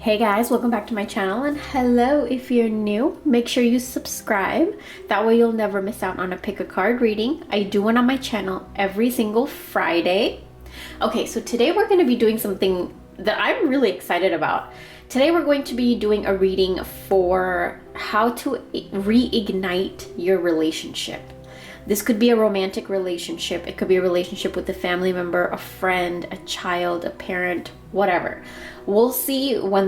Hey guys, welcome back to my channel, and hello if you're new. Make sure you subscribe. That way you'll never miss out on a pick a card reading. I do one on my channel every single Friday. Okay, so today we're going to be doing something that I'm really excited about. Today we're going to be doing a reading for how to reignite your relationship. This could be a romantic relationship. It could be a relationship with a family member, a friend, a child, a parent, whatever. We'll see what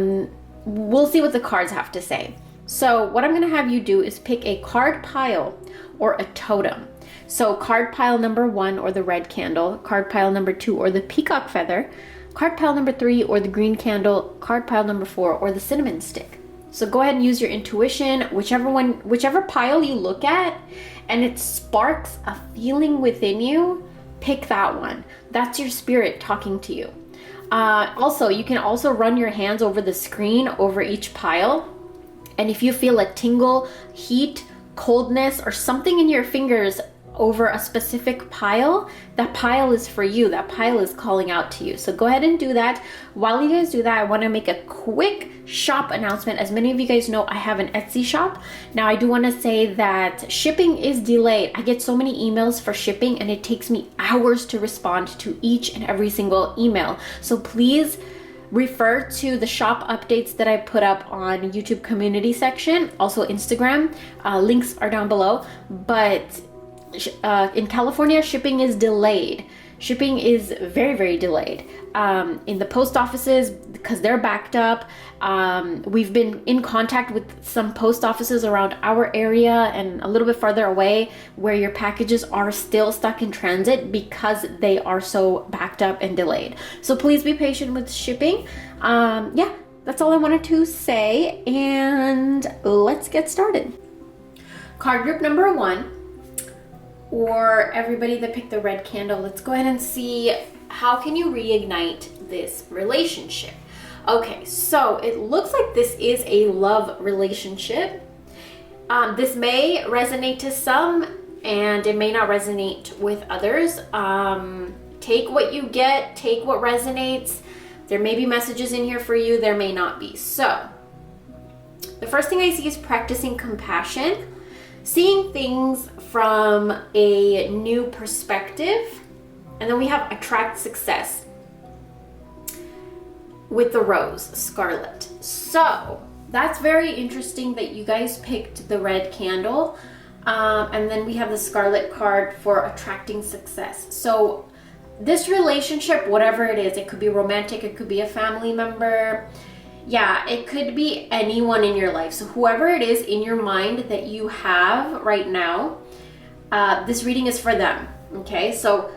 the cards have to say. So what I'm going to have you do is pick a card pile or a totem. So card pile number 1 or the red candle, card pile number 2 or the peacock feather, card pile number 3 or the green candle, card pile number 4 or the cinnamon stick. So go ahead and use your intuition, whichever pile you look at and it sparks a feeling within you, pick that one. That's your spirit talking to you. Also, you can also run your hands over the screen over each pile. And if you feel a tingle, heat, coldness, or something in your fingers over a specific pile, that pile is for you. That pile is calling out to you. So go ahead and do that. While you guys do that, I want to make a quick shop announcement. As many of you guys know, I have an Etsy shop. Now, I do want to say that shipping is delayed. I get so many emails for shipping and it takes me hours to respond to each and every single email. So please refer to the shop updates that I put up on YouTube community section, also Instagram. Links are down below. But in California, shipping is delayed. Shipping is very, very delayed. In the post offices, because they're backed up. We've been in contact with some post offices around our area and a little bit farther away where your packages are still stuck in transit because they are so backed up and delayed. So please be patient with shipping. Yeah, that's all I wanted to say, and let's get started. Card group number 1. Or everybody that picked the red candle, let's go ahead and see how can you reignite this relationship. Okay, so it looks like this is a love relationship. This may resonate to some and it may not resonate with others. Take what you get, take what resonates. There may be messages in here for you, there may not be. So the first thing I see is practicing compassion. Seeing things from a new perspective. And then we have attract success with the rose, scarlet. So that's very interesting that you guys picked the red candle. And then we have the scarlet card for attracting success. So this relationship, whatever it is, it could be romantic, it could be a family member. Yeah, it could be anyone in your life. So whoever it is in your mind that you have right now, this reading is for them, okay? So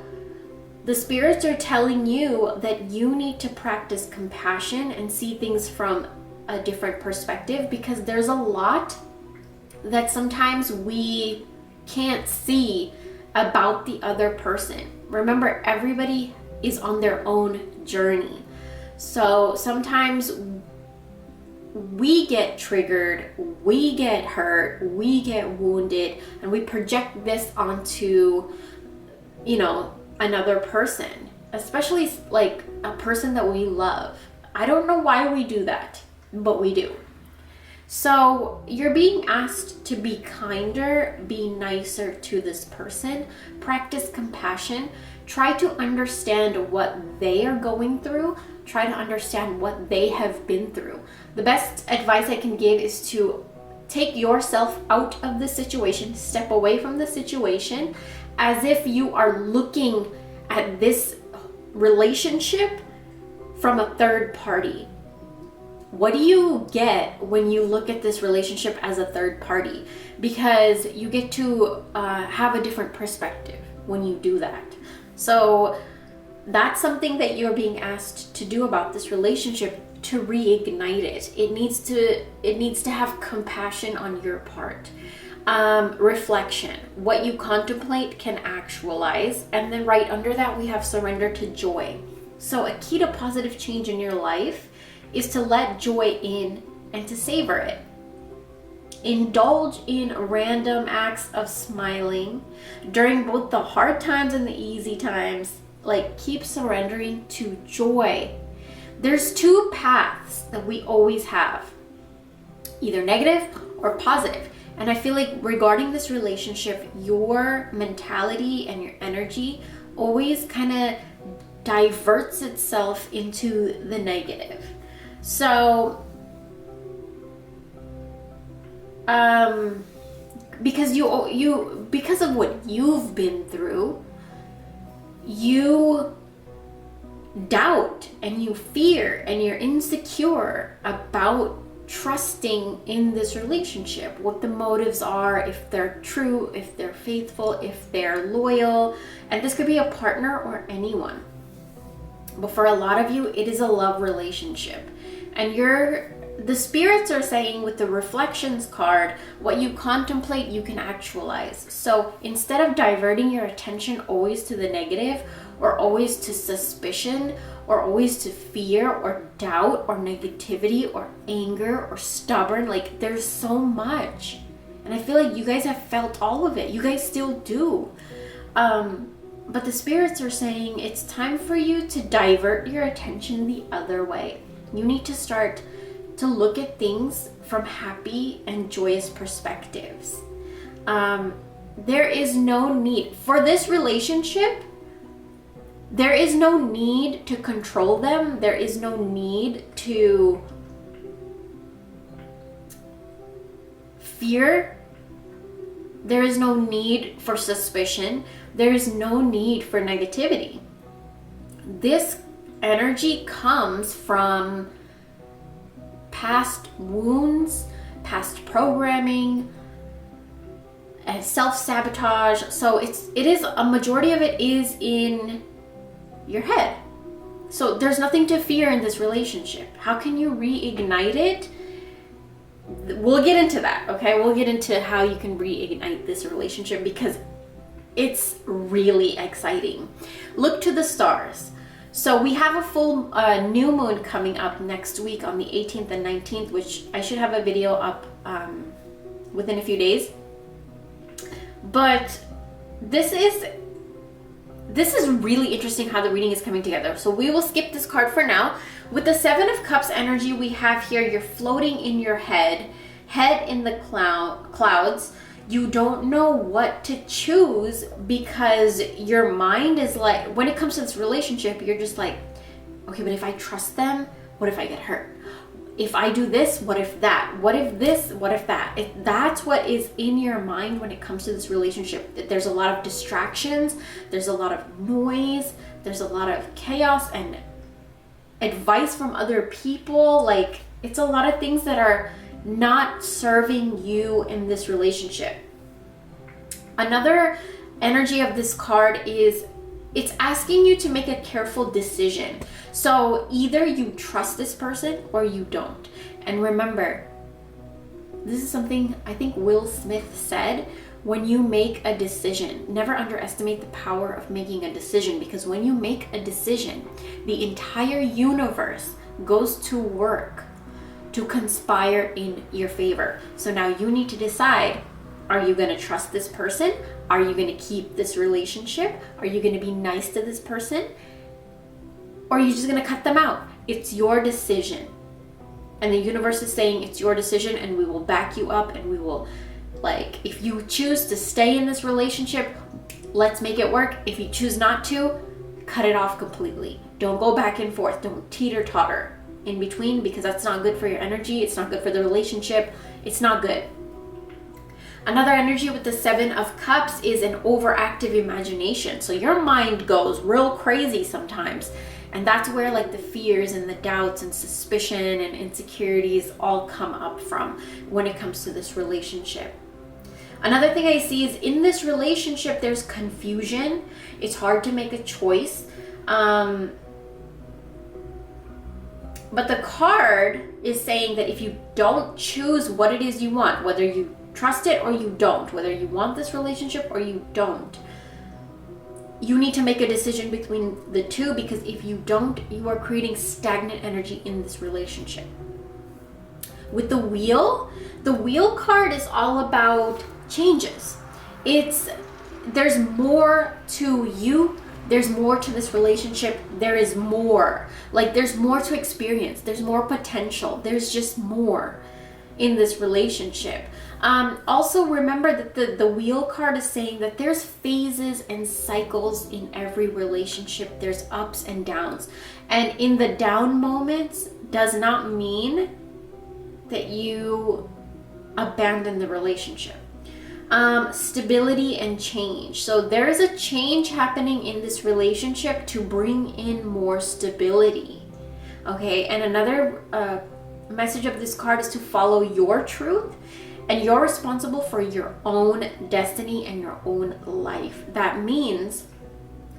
the spirits are telling you that you need to practice compassion and see things from a different perspective, because there's a lot that sometimes we can't see about the other person. Remember, everybody is on their own journey. So sometimes we get triggered, we get hurt, we get wounded, and we project this onto, another person, especially like a person that we love. I don't know why we do that, but we do. So you're being asked to be kinder, be nicer to this person, practice compassion, try to understand what they are going through, try to understand what they have been through. The best advice I can give is to take yourself out of the situation, step away from the situation, as if you are looking at this relationship from a third party. What do you get when you look at this relationship as a third party? Because you get to have a different perspective when you do that. So that's something that you're being asked to do about this relationship, to reignite it. It needs to have compassion on your part. Reflection. What you contemplate can actualize. And then right under that, we have surrender to joy. So a key to positive change in your life is to let joy in and to savor it. Indulge in random acts of smiling during both the hard times and the easy times. Like, keep surrendering to joy. there's two paths that we always have, either negative or positive. And I feel like regarding this relationship, your mentality and your energy always kind of diverts itself into the negative. So, because because of what you've been through, you doubt and you fear and you're insecure about trusting in this relationship, what the motives are, if they're true, if they're faithful, if they're loyal. And this could be a partner or anyone. But for a lot of you, it is a love relationship. And the spirits are saying with the reflections card, what you contemplate, you can actualize. So instead of diverting your attention always to the negative, or always to suspicion, or always to fear or doubt or negativity or anger or stubborn, like there's so much. And I feel like you guys have felt all of it. You guys still do. But the spirits are saying it's time for you to divert your attention the other way. You need to start to look at things from happy and joyous perspectives. There is no need for this relationship. There is no need to control them. There is no need to fear. There is no need for suspicion. There is no need for negativity. This energy comes from past wounds, past programming, and self-sabotage. So it is a majority of it is in your head. So there's nothing to fear in this relationship. How can you reignite it? We'll get into that, okay? We'll get into how you can reignite this relationship because it's really exciting. Look to the stars. So we have a full new moon coming up next week on the 18th and 19th, which I should have a video up within a few days. But this is really interesting how the reading is coming together. So we will skip this card for now. With the Seven of Cups energy we have here, you're floating in your head in the clouds. You don't know what to choose because your mind is like, when it comes to this relationship, you're just like, okay, but if I trust them, what if I get hurt? If I do this, what if that? What if this? What if that? That's what is in your mind when it comes to this relationship. There's a lot of distractions. There's a lot of noise. There's a lot of chaos and advice from other people. Like, it's a lot of things that are not serving you in this relationship. Another energy of this card is it's asking you to make a careful decision. So either you trust this person or you don't. And remember, this is something I think Will Smith said, when you make a decision, never underestimate the power of making a decision, because when you make a decision, the entire universe goes to work to conspire in your favor. So now you need to decide, are you going to trust this person? Are you going to keep this relationship? Are you going to be nice to this person? Or are you just going to cut them out? It's your decision. And the universe is saying it's your decision, and we will back you up, and we will, like, if you choose to stay in this relationship, let's make it work. If you choose not to, cut it off completely. Don't go back and forth. Don't teeter-totter in between, because that's not good for your energy. It's not good for the relationship. It's not good. Another energy with the Seven of Cups is an overactive imagination. So your mind goes real crazy sometimes. And that's where like the fears and the doubts and suspicion and insecurities all come up from when it comes to this relationship. Another thing I see is in this relationship, there's confusion. It's hard to make a choice. But the card is saying that if you don't choose what it is you want, whether you trust it or you don't, whether you want this relationship or you don't, you need to make a decision between the two, because if you don't, you are creating stagnant energy in this relationship. With the wheel card is all about changes. There's more to you There's more to this relationship. There is more. Like, there's more to experience. There's more potential. There's just more in this relationship. Also, remember that the wheel card is saying that there's phases and cycles in every relationship. There's ups and downs. And in the down moments does not mean that you abandon the relationship. Stability and change. So there is a change happening in this relationship to bring in more stability. Okay, and another message of this card is to follow your truth, and you're responsible for your own destiny and your own life. That means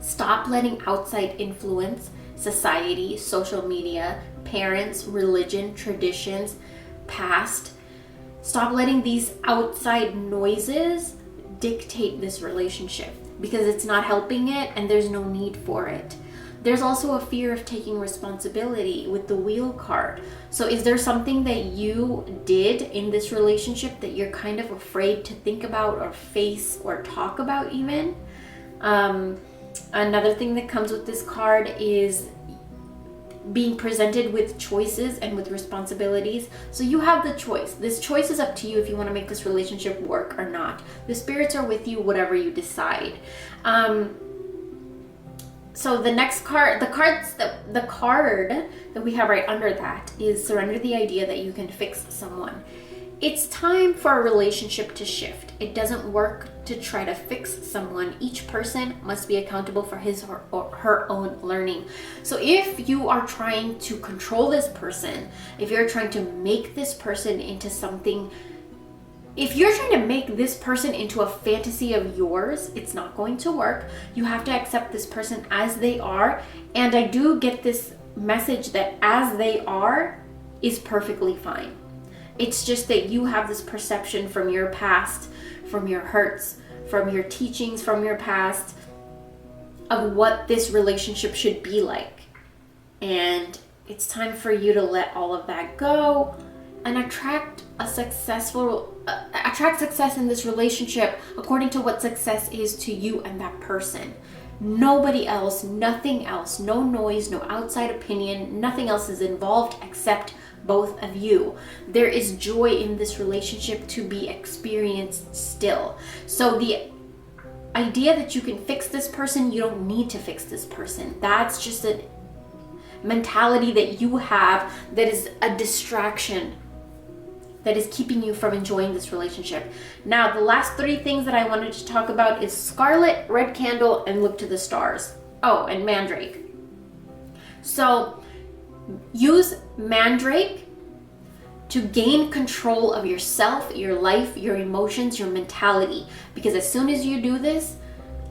stop letting outside influence, society, social media, parents, religion, traditions, past. Stop letting these outside noises dictate this relationship, because it's not helping it and there's no need for it. There's also a fear of taking responsibility with the wheel card. So is there something that you did in this relationship that you're kind of afraid to think about or face or talk about even? Another thing that comes with this card is being presented with choices and with responsibilities. So you have the choice. This choice is up to you if you want to make this relationship work or not. The spirits are with you, whatever you decide. So the next card, the card that we have right under that is surrender the idea that you can fix someone. It's time for a relationship to shift. It doesn't work to try to fix someone. Each person must be accountable for his or her own learning. So if you are trying to control this person, if you're trying to make this person into something, if you're trying to make this person into a fantasy of yours, it's not going to work. You have to accept this person as they are. And I do get this message that as they are is perfectly fine. It's just that you have this perception from your past, from your hurts, from your teachings, from your past, of what this relationship should be like. And it's time for you to let all of that go and attract success in this relationship according to what success is to you and that person. Nobody else, nothing else, no noise, no outside opinion, nothing else is involved except both of you. There is joy in this relationship to be experienced still. So the idea that you can fix this person, you don't need to fix this person. That's just a mentality that you have that is a distraction that is keeping you from enjoying this relationship. Now, the last 3 things that I wanted to talk about is Scarlet, Red Candle, and Look to the Stars. Oh, and Mandrake. So use Mandrake to gain control of yourself, your life, your emotions, your mentality. Because as soon as you do this,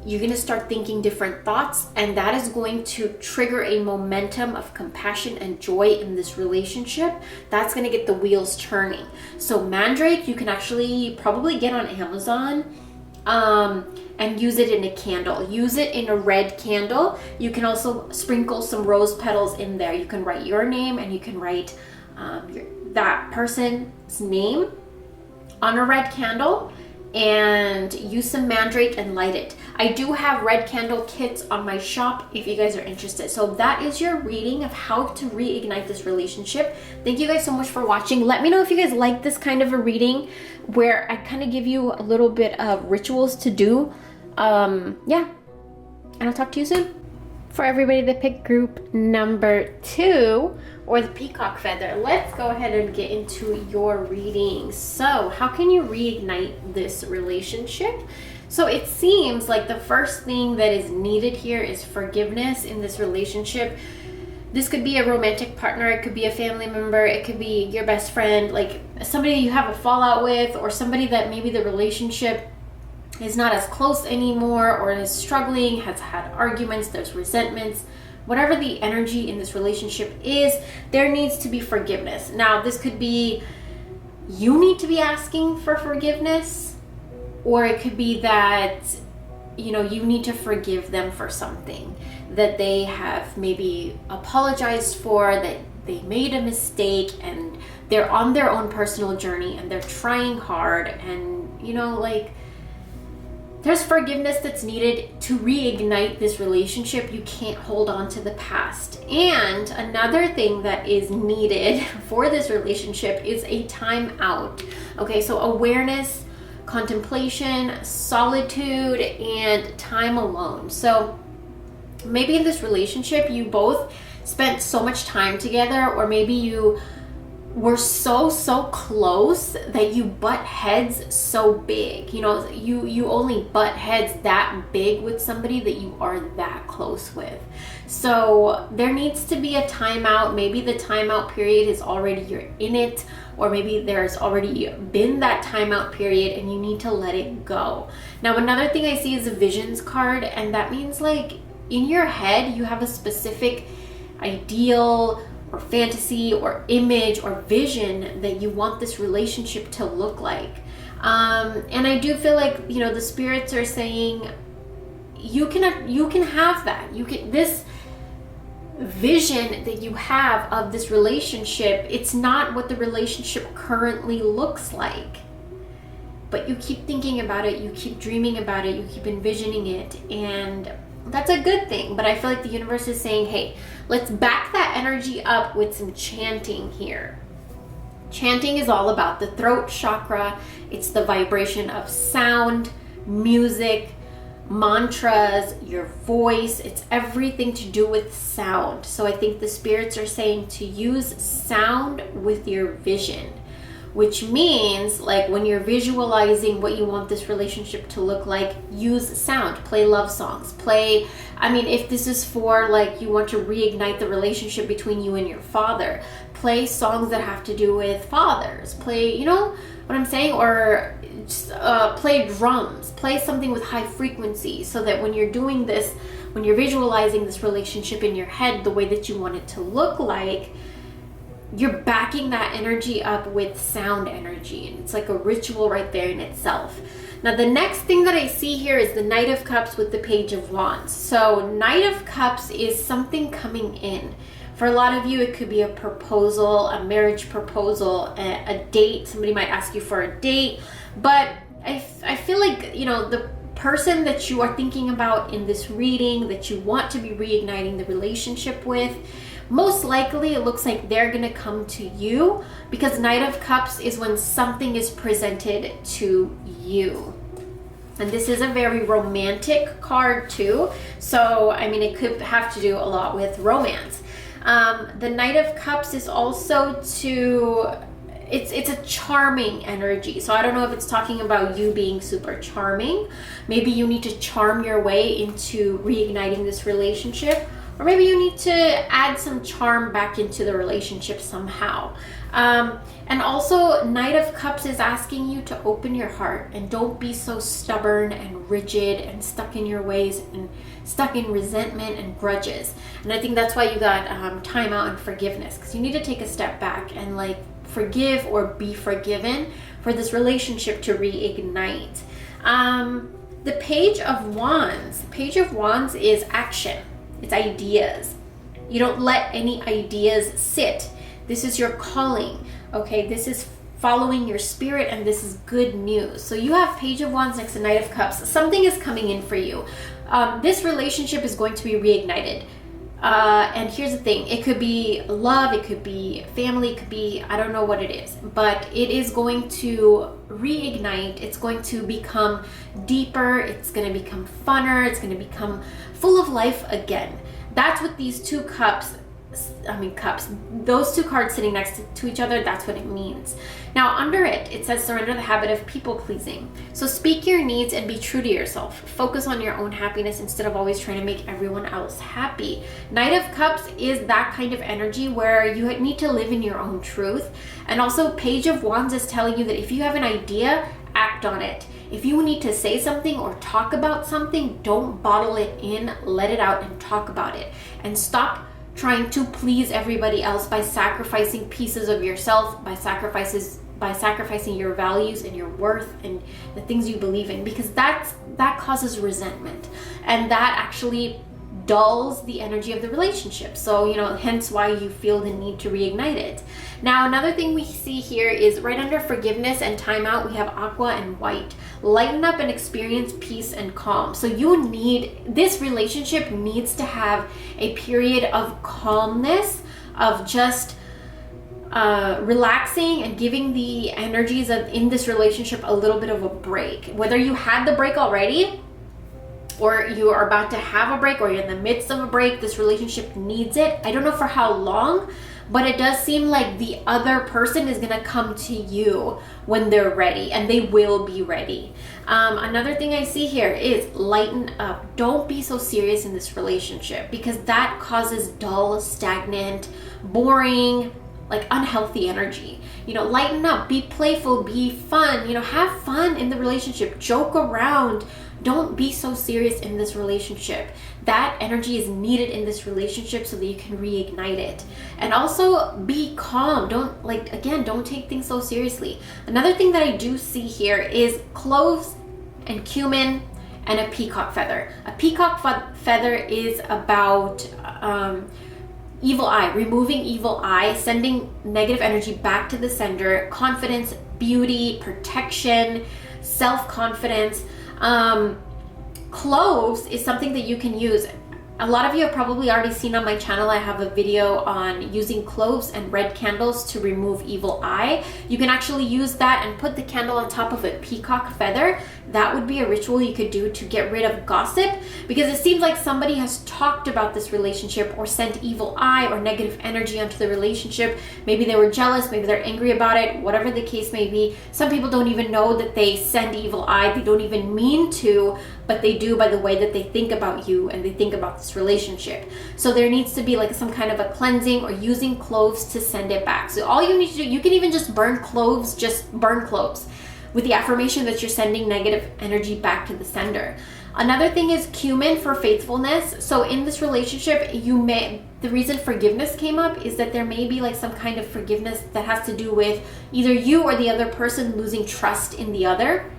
you're going to start thinking different thoughts, and that is going to trigger a momentum of compassion and joy in this relationship. That's going to get the wheels turning. So Mandrake, you can actually probably get on Amazon and use it in a candle. Use it in a red candle. You can also sprinkle some rose petals in there. You can write your name, and you can write that person's name on a red candle, and use some Mandrake and light it. I do have red candle kits on my shop if you guys are interested. So that is your reading of how to reignite this relationship. Thank you guys so much for watching. Let me know if you guys like this kind of a reading where I kind of give you a little bit of rituals to do. Yeah, and I'll talk to you soon. For everybody that picked group number 2, or the peacock feather, let's go ahead and get into your reading. So how can you reignite this relationship? So it seems like the first thing that is needed here is forgiveness in this relationship. This could be a romantic partner, it could be a family member, it could be your best friend, like somebody you have a fallout with, or somebody that maybe the relationship is not as close anymore, or is struggling, has had arguments, there's resentments. Whatever the energy in this relationship is, there needs to be forgiveness. Now, this could be you need to be asking for forgiveness, or it could be that, you need to forgive them for something that they have maybe apologized for, that they made a mistake, and they're on their own personal journey and they're trying hard, and there's forgiveness that's needed to reignite this relationship. You can't hold on to the past. And another thing that is needed for this relationship is a time out. Okay, so awareness, contemplation, solitude, and time alone. So maybe in this relationship, you both spent so much time together, or maybe you were so close that you butt heads so big. You know, you only butt heads that big with somebody that you are that close with. So there needs to be a timeout. Maybe the timeout period is already, you're in it, or maybe there's already been that timeout period and you need to let it go. Now, another thing I see is a visions card, and that means like in your head you have a specific ideal or fantasy or image or vision that you want this relationship to look like. And I do feel like, you know, the spirits are saying you can have that. This vision that you have of this relationship, it's not what the relationship currently looks like. But you keep thinking about it, you keep dreaming about it, you keep envisioning it, and that's a good thing. But I feel like the universe is saying, hey, let's back that energy up with some chanting here. Chanting is all about the throat chakra. It's the vibration of sound, music, mantras, your voice. It's everything to do with sound. So I think the spirits are saying to use sound with your vision, which means like when you're visualizing what you want this relationship to look like, use sound, play love songs, if this is for like you want to reignite the relationship between you and your father, play songs that have to do with fathers, play, you know what I'm saying, or just play drums, play something with high frequency, so that when you're doing this, when you're visualizing this relationship in your head the way that you want it to look like, you're backing that energy up with sound energy, and it's like a ritual right there in itself. Now, the next thing that I see here is the Knight of Cups with the Page of Wands. So Knight of Cups is something coming in. For a lot of you, it could be a proposal, a marriage proposal, a date. Somebody might ask you for a date, but I feel like, you know, the person that you are thinking about in this reading that you want to be reigniting the relationship with, most likely it looks like they're going to come to you, because Knight of Cups is when something is presented to you. And this is a very romantic card too. So, I mean, it could have to do a lot with romance. The Knight of Cups is also it's a charming energy. So I don't know if it's talking about you being super charming. Maybe you need to charm your way into reigniting this relationship. Or maybe you need to add some charm back into the relationship somehow. And also, Knight of Cups is asking you to open your heart and don't be so stubborn and rigid and stuck in your ways and stuck in resentment and grudges. And I think that's why you got time out and forgiveness, because you need to take a step back and like forgive or be forgiven for this relationship to reignite. The Page of Wands. Page of Wands is action. It's ideas. You don't let any ideas sit. This is your calling, okay? This is following your spirit, and this is good news. So you have Page of Wands next to Knight of Cups. Something is coming in for you. This relationship is going to be reignited. And here's the thing. It could be love, it could be family, it could be, I don't know what it is, but it is going to reignite. It's going to become deeper. It's going to become funner. It's going to become full of life again. That's what these two cups, those two cards sitting next to each other, that's what it means. Now, under it says surrender the habit of people pleasing. So speak your needs and be true to yourself. Focus on your own happiness instead of always trying to make everyone else happy. Knight of Cups is that kind of energy where you need to live in your own truth. And also Page of Wands is telling you that if you have an idea, act on it. If you need to say something or talk about something, don't bottle it in, let it out and talk about it. And stop trying to please everybody else by sacrificing pieces of yourself, by sacrificing your values and your worth and the things you believe in, because that causes resentment, and that actually dulls the energy of the relationship. So, you know, hence why you feel the need to reignite it. Now, another thing we see here is right under forgiveness and timeout, we have aqua and white. lighten up and experience peace and calm. So this relationship needs to have a period of calmness, of just relaxing and giving the energies in this relationship a little bit of a break. Whether you had the break already, or you are about to have a break, or you're in the midst of a break, this relationship needs it. I don't know for how long, but it does seem like the other person is gonna come to you when they're ready, and they will be ready. Another thing I see here is lighten up. Don't be so serious in this relationship, because that causes dull, stagnant, boring, like unhealthy energy. Lighten up, be playful, be fun, have fun in the relationship, joke around. Don't be so serious in this relationship. That energy is needed in this relationship so that you can reignite it. And also be calm. Don't take things so seriously. Another thing that I do see here is cloves and cumin and a peacock feather. A peacock feather is about evil eye, removing evil eye, sending negative energy back to the sender, confidence, beauty, protection, self-confidence. Cloves is something that you can use. A lot of you have probably already seen on my channel, I have a video on using cloves and red candles to remove evil eye. You can actually use that and put the candle on top of a peacock feather. That would be a ritual you could do to get rid of gossip, because it seems like somebody has talked about this relationship or sent evil eye or negative energy onto the relationship. Maybe they were jealous, maybe they're angry about it, whatever the case may be. Some people don't even know that they send evil eye. They don't even mean to, but they do by the way that they think about you and they think about this relationship. So there needs to be like some kind of a cleansing or using cloves to send it back. So all you need to do, you can even just burn cloves with the affirmation that you're sending negative energy back to the sender. Another thing is cumin for faithfulness. So in this relationship, the reason forgiveness came up is that there may be like some kind of forgiveness that has to do with either you or the other person losing trust in the other.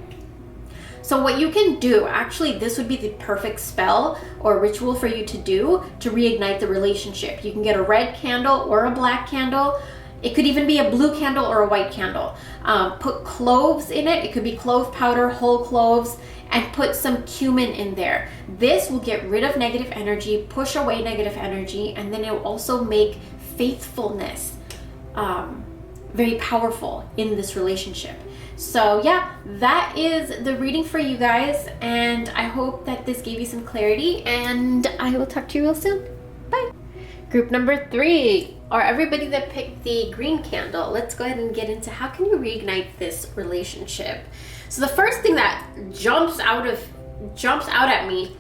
So what you can do, actually, this would be the perfect spell or ritual for you to do to reignite the relationship. You can get a red candle or a black candle. It could even be a blue candle or a white candle. Put cloves in it. It could be clove powder, whole cloves, and put some cumin in there. This will get rid of negative energy, push away negative energy, and then it will also make faithfulness very powerful in this relationship. So yeah, that is the reading for you guys, and I hope that this gave you some clarity, and I will talk to you real soon. Bye. Group number 3, or everybody that picked the green candle, let's go ahead and get into how can you reignite this relationship. So the first thing that jumps out at me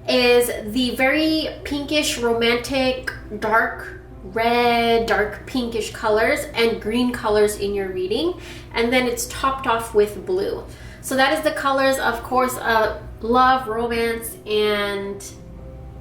is the very pinkish, romantic, dark red, dark pinkish colors and green colors in your reading, and then it's topped off with blue. So that is the colors, of course, of love, romance, and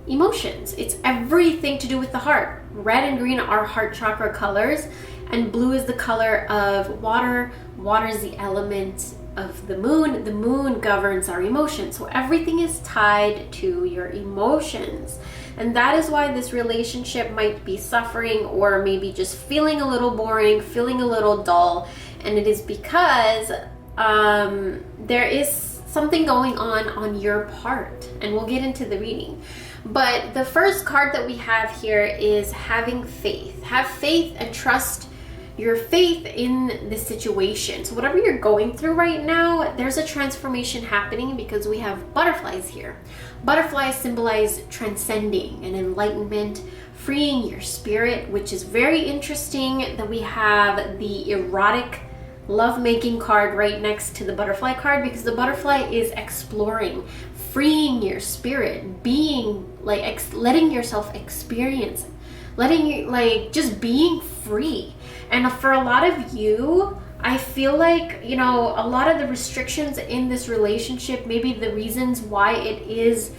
emotions. It's everything to do with the heart. Red and green are heart chakra colors, and blue is the color of water. Water is the element of the moon. The moon governs our emotions. So everything is tied to your emotions. And that is why this relationship might be suffering, or maybe just feeling a little boring, feeling a little dull. And it is because there is something going on your part. And we'll get into the reading. But the first card that we have here is having faith. Have faith and trust your faith in this situation. So whatever you're going through right now, there's a transformation happening because we have butterflies here. Butterflies symbolize transcending and enlightenment, freeing your spirit, which is very interesting that we have the erotic lovemaking card right next to the butterfly card, because the butterfly is exploring, freeing your spirit, being like letting yourself experience, just being free. And for a lot of you, I feel like, a lot of the restrictions in this relationship, maybe the reasons why it is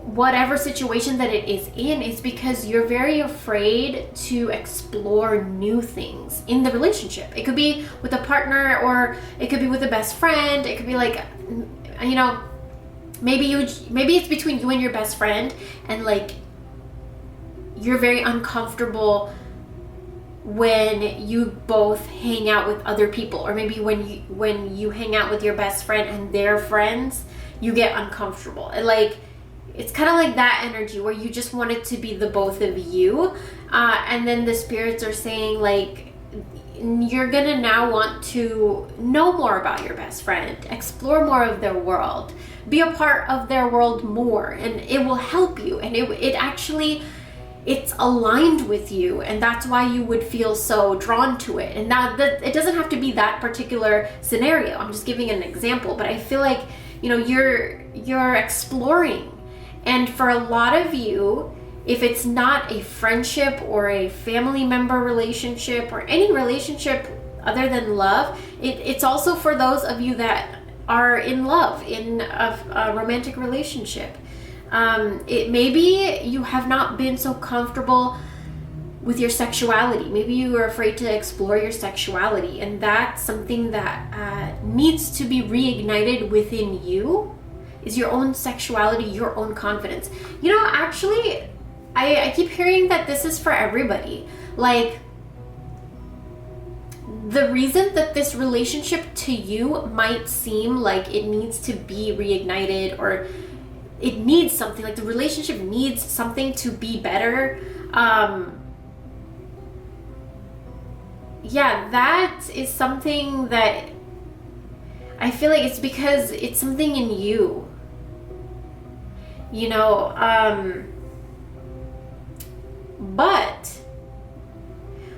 whatever situation that it is in, is because you're very afraid to explore new things in the relationship. It could be with a partner, or it could be with a best friend. It could be like, maybe it's between you and your best friend, and like you're very uncomfortable when you both hang out with other people, or maybe when you hang out with your best friend and their friends, you get uncomfortable. And like, it's kind of like that energy where you just want it to be the both of you. And then the spirits are saying like, you're gonna now want to know more about your best friend, explore more of their world, be a part of their world more, and it will help you. And it actually, it's aligned with you, and that's why you would feel so drawn to it. And that it doesn't have to be that particular scenario. I'm just giving an example, but I feel like, you know, you're exploring. And for a lot of you, if it's not a friendship or a family member relationship or any relationship other than love, it's also for those of you that are in love, in a romantic relationship. It maybe you have not been so comfortable with your sexuality. Maybe you are afraid to explore your sexuality, and that's something that needs to be reignited within you, is your own sexuality, your own confidence. You know, actually, I keep hearing that this is for everybody. Like, the reason that this relationship to you might seem like it needs to be reignited, or it needs something, like the relationship needs something to be better. Yeah, that is something that I feel like it's because it's something in you. You know, but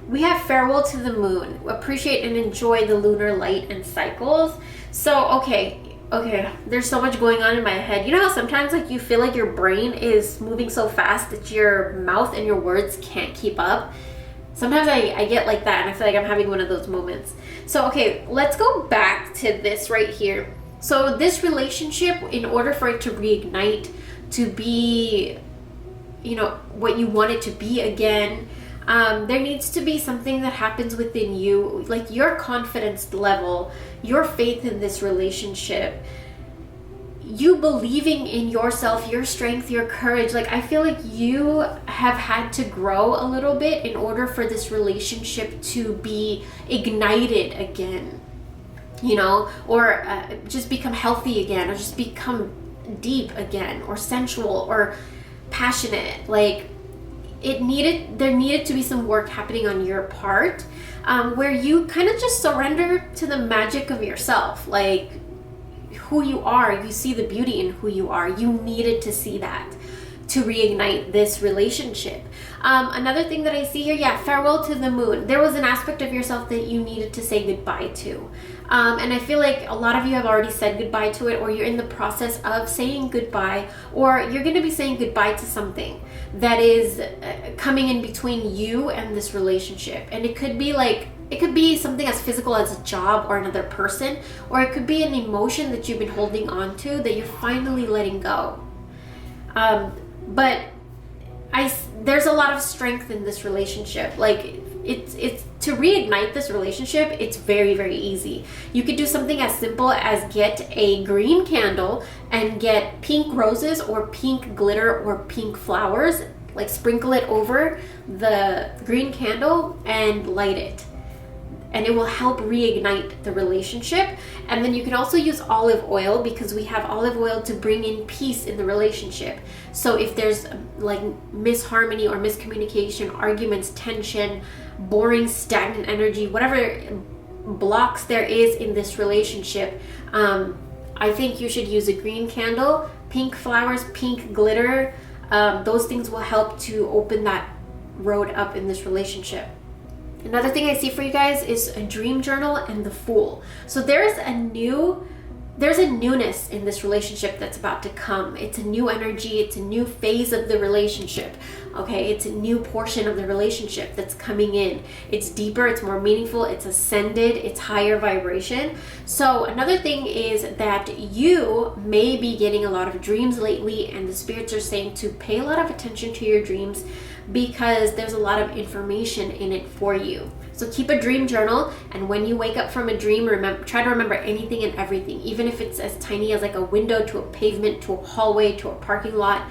we have farewell to the moon. Appreciate and enjoy the lunar light and cycles. So, okay, there's so much going on in my head. You know how sometimes like you feel like your brain is moving so fast that your mouth and your words can't keep up? Sometimes I get like that, and I feel like I'm having one of those moments. So, okay, let's go back to this right here. So this relationship, in order for it to reignite, to be, you know, what you want it to be again, there needs to be something that happens within you, like your confidence level, your faith in this relationship, you believing in yourself, your strength, your courage. Like, I feel like you have had to grow a little bit in order for this relationship to be ignited again, you know, or just become healthy again, or just become deep again, or sensual, or passionate. Like, there needed to be some work happening on your part, where you kind of just surrender to the magic of yourself, like who you are. You see the beauty in who you are. You needed to see that to reignite this relationship. Another thing that I see here, yeah, farewell to the moon. There was an aspect of yourself that you needed to say goodbye to. And I feel like a lot of you have already said goodbye to it, or you're in the process of saying goodbye, or you're going to be saying goodbye to something that is coming in between you and this relationship. And it could be something as physical as a job or another person, or it could be an emotion that you've been holding on to that you're finally letting go. But there's a lot of strength in this relationship. Like, it's to reignite this relationship, it's very, very easy. You could do something as simple as get a green candle and get pink roses or pink glitter or pink flowers, like sprinkle it over the green candle and light it. And it will help reignite the relationship. And then you can also use olive oil, because we have olive oil to bring in peace in the relationship. So if there's like misharmony or miscommunication, arguments, tension, boring, stagnant energy, whatever blocks there is in this relationship, I think you should use a green candle, pink flowers, pink glitter. Those things will help to open that road up in this relationship. Another thing I see for you guys is a dream journal and the Fool. So there's a newness in this relationship that's about to come. It's a new energy. It's a new phase of the relationship. Okay, it's a new portion of the relationship that's coming in. It's deeper, it's more meaningful, it's ascended, it's higher vibration. So another thing is that you may be getting a lot of dreams lately, and the spirits are saying to pay a lot of attention to your dreams, because there's a lot of information in it for you. So keep a dream journal, and when you wake up from a dream, try to remember anything and everything, even if it's as tiny as like a window to a pavement to a hallway to a parking lot.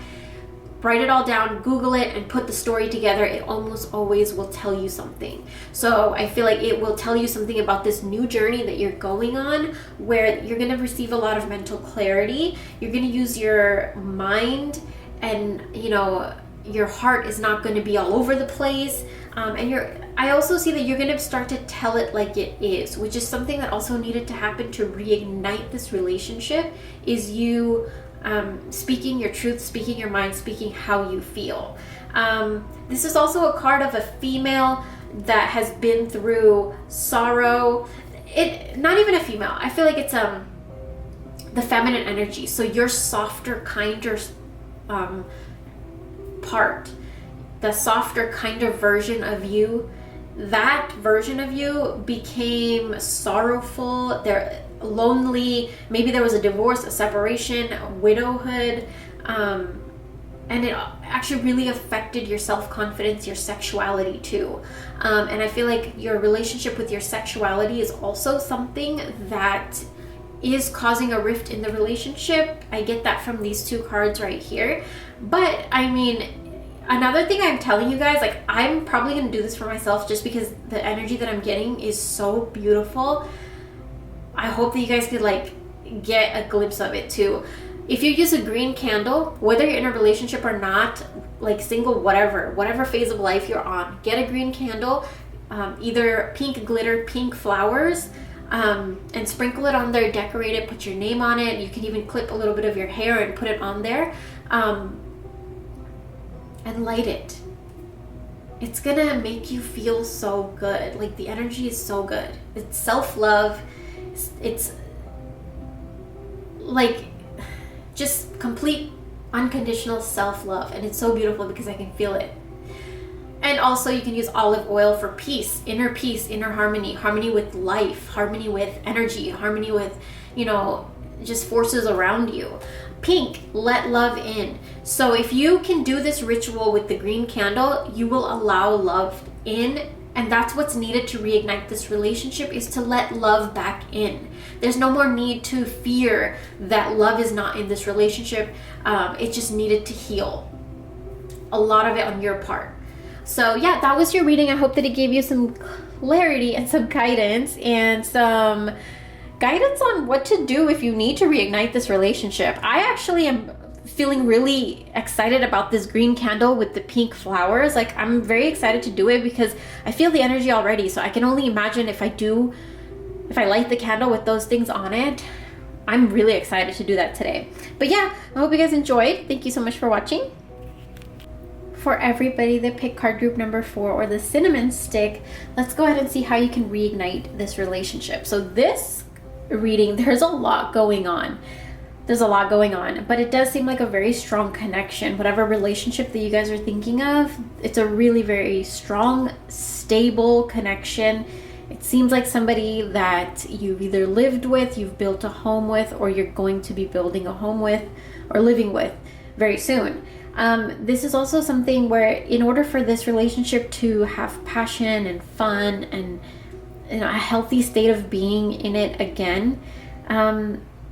write it all down, Google it, and put the story together, it almost always will tell you something. So I feel like it will tell you something about this new journey that you're going on, where you're going to receive a lot of mental clarity. You're going to use your mind, and your heart is not going to be all over the place. I also see that you're going to start to tell it like it is, which is something that also needed to happen to reignite this relationship, is you speaking your truth, speaking your mind, speaking how you feel. This is also a card of a female that has been through sorrow. Not even a female. I feel like it's the feminine energy. So your softer, kinder part, the softer, kinder version of you, that version of you became sorrowful. They're lonely. Maybe there was a divorce, a separation, a widowhood, and it actually really affected your self-confidence, your sexuality too. And I feel like your relationship with your sexuality is also something that is causing a rift in the relationship. I get that from these two cards right here. But I mean, another thing I'm telling you guys, like, I'm probably going to do this for myself just because the energy that I'm getting is so beautiful. I hope that you guys could like get a glimpse of it too. If you use a green candle, whether you're in a relationship or not, like single, whatever phase of life you're on, get a green candle, either pink glitter, pink flowers, and sprinkle it on there, decorate it, put your name on it. You can even clip a little bit of your hair and put it on there, and light it. It's gonna make you feel so good. Like, the energy is so good. It's self-love. It's like just complete unconditional self-love, and it's so beautiful because I can feel it. And also you can use olive oil for peace, inner harmony with life, harmony with energy, harmony with just forces around you. Pink, let love in. So if you can do this ritual with the green candle, you will allow love in. And that's what's needed to reignite this relationship, is to let love back in. There's no more need to fear that love is not in this relationship. It just needed to heal. A lot of it on your part. So yeah, that was your reading. I hope that it gave you some clarity and some guidance, and some guidance on what to do if you need to reignite this relationship. I actually am feeling really excited about this green candle with the pink flowers. Like, I'm very excited to do it because I feel the energy already. So I can only imagine if I light the candle with those things on it. I'm really excited to do that today. But yeah, I hope you guys enjoyed. Thank you so much for watching. For everybody that picked card group number 4, or the cinnamon stick, let's go ahead and see how you can reignite this relationship. So this reading, there's a lot going on. But it does seem like a very strong connection. Whatever relationship that you guys are thinking of, it's a really very strong, stable connection. It seems like somebody that you've either lived with, you've built a home with, or you're going to be building a home with or living with very soon. This is also something where, in order for this relationship to have passion and fun and a healthy state of being in it again,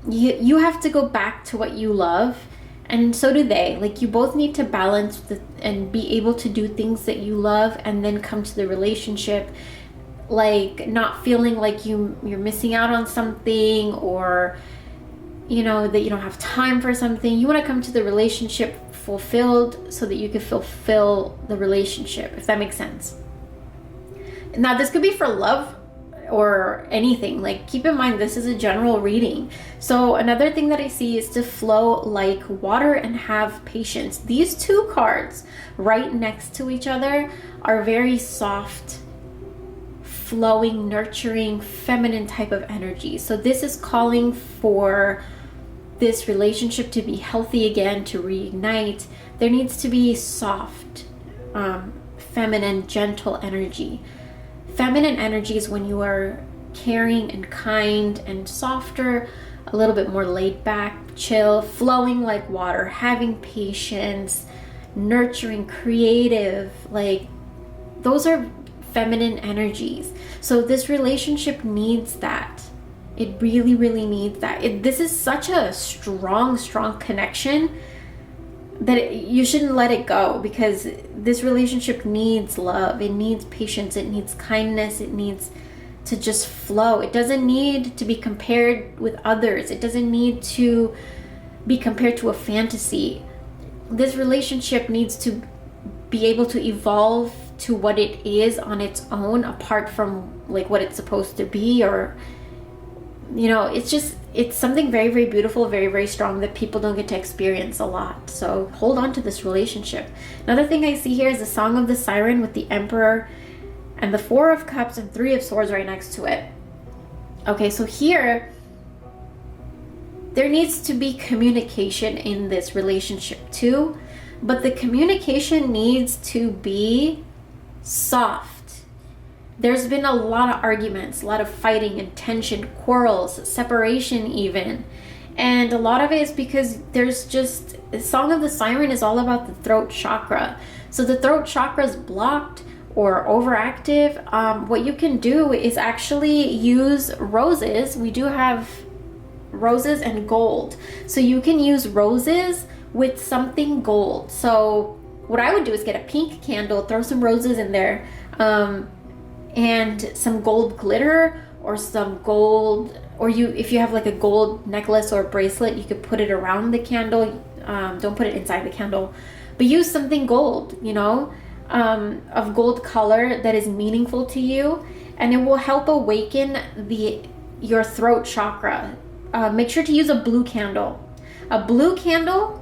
you have to go back to what you love, and so do they. Like, you both need to balance and be able to do things that you love, and then come to the relationship like not feeling like you're missing out on something, or that you don't have time for something. You want to come to the relationship fulfilled so that you can fulfill the relationship, if that makes sense. Now, this could be for love or anything. Like, keep in mind, this is a general reading. So another thing that I see is to flow like water and have patience. These two cards right next to each other are very soft, flowing, nurturing, feminine type of energy. So this is calling for this relationship to be healthy again, to reignite. There needs to be soft, feminine, gentle energy. Feminine energy is when you are caring and kind and softer, a little bit more laid back, chill, flowing like water, having patience, nurturing, creative. Like, those are feminine energies. So this relationship needs that. It really, really needs that. This is such a strong connection, you shouldn't let it go, because this relationship needs love. It needs patience. It needs kindness. It needs to just flow. It doesn't need to be compared with others. It doesn't need to be compared to a fantasy. This relationship needs to be able to evolve to what it is on its own, apart from like what it's supposed to be, or it's something very, very beautiful, very, very strong that people don't get to experience a lot. So hold on to this relationship. Another thing I see here is the Song of the Siren with the Emperor and the Four of Cups and Three of Swords right next to it. Okay, so here there needs to be communication in this relationship too, but the communication needs to be soft. There's been a lot of arguments, a lot of fighting and tension, quarrels, separation even. And a lot of it is because there's just, the Song of the Siren is all about the throat chakra. So the throat chakra is blocked or overactive. What you can do is actually use roses. We do have roses and gold. So you can use roses with something gold. So what I would do is get a pink candle, throw some roses in there, and some gold glitter, or some gold, or if you have like a gold necklace or bracelet, you could put it around the candle. Don't put it inside the candle, but use something gold, of gold color that is meaningful to you, and it will help awaken your throat chakra. Make sure to use a blue candle. A blue candle,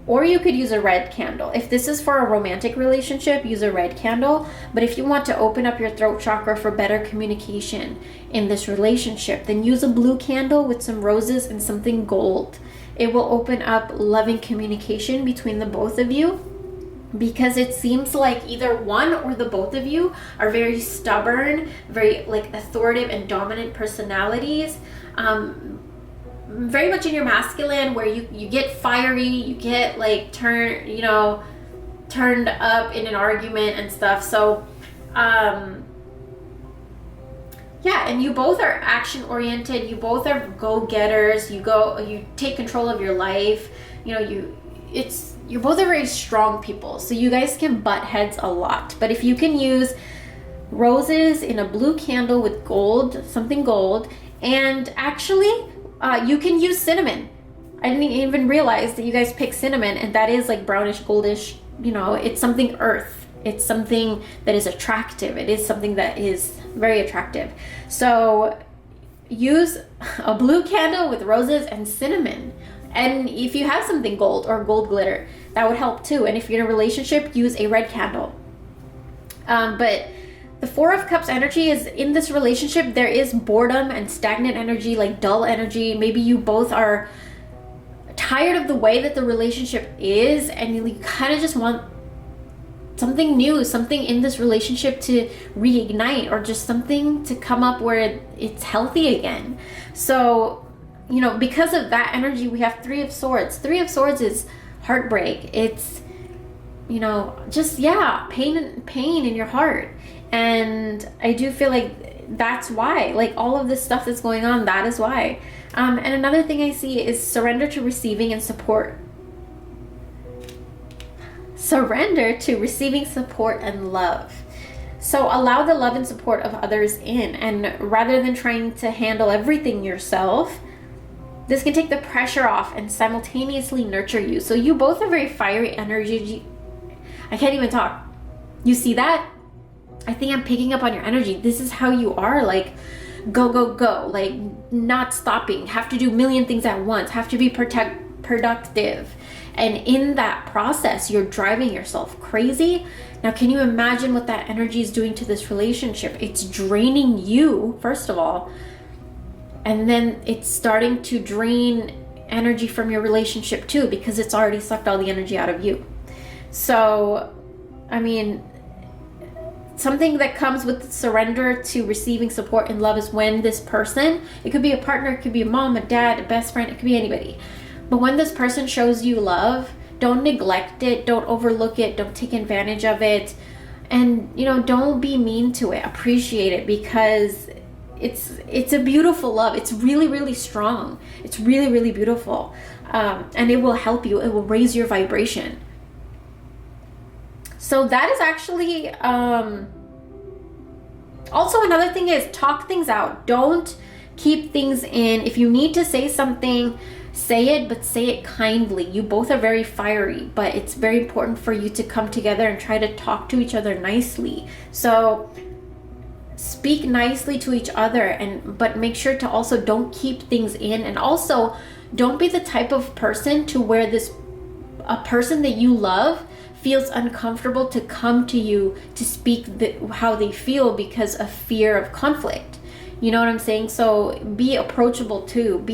or you could use a red candle. If this is for a romantic relationship, use a red candle. But if you want to open up your throat chakra for better communication in this relationship, then use a blue candle with some roses and something gold. It will open up loving communication between the both of you, because it seems like either one or the both of you are very stubborn, very like authoritative and dominant personalities. Very much in your masculine, where you get fiery, you get like turned up in an argument and stuff. So and you both are action oriented, you both are go-getters, you take control of your life, you're both are very strong people, so you guys can butt heads a lot. But if you can use roses in a blue candle with gold, something gold, and actually you can use cinnamon. I didn't even realize that you guys pick cinnamon, and that is like brownish, goldish, it's something earth. It's something that is attractive. It is something that is very attractive. So use a blue candle with roses and cinnamon. And if you have something gold or gold glitter, that would help too. And if you're in a relationship, use a red candle. But the Four of Cups energy is in this relationship. There is boredom and stagnant energy, like dull energy. Maybe you both are tired of the way that the relationship is, and you kind of just want something new, something in this relationship to reignite, or just something to come up where it's healthy again. So, because of that energy, we have Three of Swords. Three of Swords is heartbreak. It's, pain in your heart. And I do feel like that's why, like all of this stuff that's going on, that is why. And another thing I see is surrender to receiving and support. Surrender to receiving support and love. So allow the love and support of others in, and rather than trying to handle everything yourself, this can take the pressure off and simultaneously nurture you. So you both are very fiery energy. I can't even talk. You see that? I think I'm picking up on your energy. This is how you are, like go, go, go, like not stopping, have to do a million things at once, have to be productive. And in that process, you're driving yourself crazy. Now, can you imagine what that energy is doing to this relationship? It's draining you, first of all, and then it's starting to drain energy from your relationship too, because it's already sucked all the energy out of you. So, something that comes with surrender to receiving support and love is when this person, it could be a partner, it could be a mom, a dad, a best friend, it could be anybody. But when this person shows you love, don't neglect it, don't overlook it, don't take advantage of it, and don't be mean to it. Appreciate it, because it's a beautiful love. It's really, really strong. It's really, really beautiful. And it will help you. It will raise your vibration. So that is actually, also another thing is talk things out. Don't keep things in. If you need to say something, say it, but say it kindly. You both are very fiery, but it's very important for you to come together and try to talk to each other nicely. So speak nicely to each other, but make sure to also don't keep things in. And also don't be the type of person to where a person that you love feels uncomfortable to come to you to speak how they feel because of fear of conflict. You know what I'm saying? So be approachable too.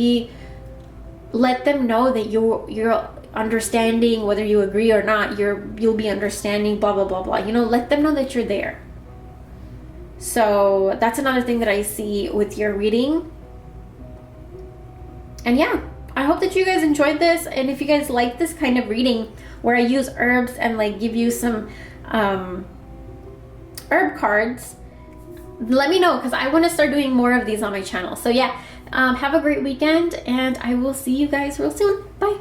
Let them know that you're understanding, whether you agree or not. You'll be understanding. Blah blah blah blah. Let them know that you're there. So that's another thing that I see with your reading. And yeah, I hope that you guys enjoyed this. And if you guys like this kind of reading where I use herbs and like give you some herb cards, let me know, because I want to start doing more of these on my channel. So yeah, have a great weekend, and I will see you guys real soon.